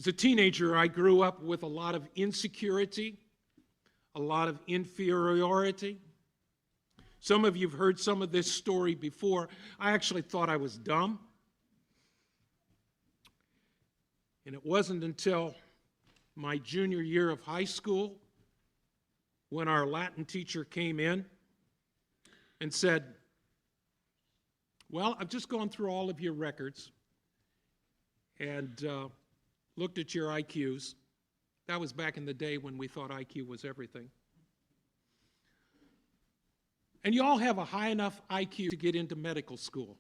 As a teenager, I grew up with a lot of insecurity, a lot of inferiority. Some of you have heard some of this story before. I actually thought I was dumb. And it wasn't until my junior year of high school when our Latin teacher came in and said, well, I've just gone through all of your records and looked at your IQs. That was back in the day when we thought IQ was everything. And you all have a high enough IQ to get into medical school.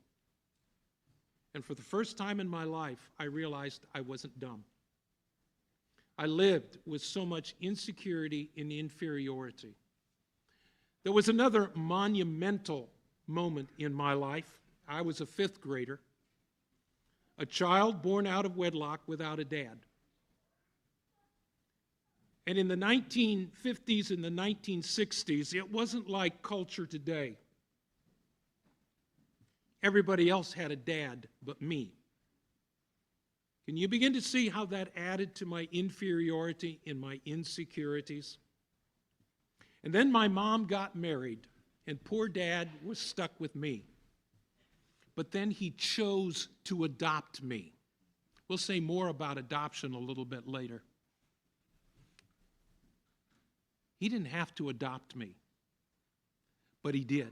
And for the first time in my life, I realized I wasn't dumb. I lived with so much insecurity and inferiority. There was another monumental moment in my life. I was a fifth grader, a child born out of wedlock without a dad. And in the 1950s and the 1960s, it wasn't like culture today. Everybody else had a dad but me. Can you begin to see how that added to my inferiority and my insecurities? And then my mom got married, and poor dad was stuck with me. But then he chose to adopt me. We'll say more about adoption a little bit later. He didn't have to adopt me, but he did.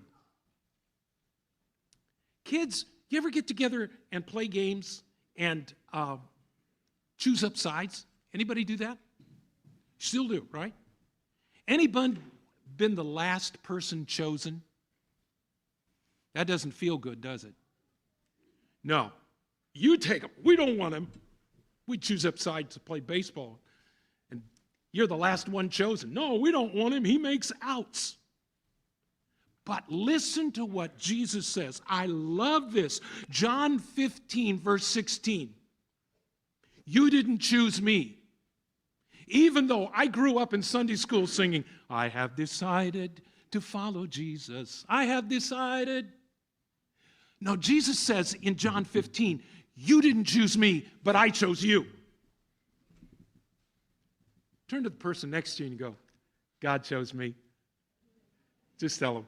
Kids, you ever get together and play games and choose up sides? Anybody do that? Still do, right? Anybody been the last person chosen? That doesn't feel good, does it? No. You take him. We don't want him. We choose up sides to play baseball. And you're the last one chosen. No, we don't want him. He makes outs. But listen to what Jesus says. I love this. John 15, verse 16. You didn't choose me. Even though I grew up in Sunday school singing, I have decided to follow Jesus. I have decided. No, Jesus says in John 15, you didn't choose me, but I chose you. Turn to the person next to you and go, God chose me. Just tell them,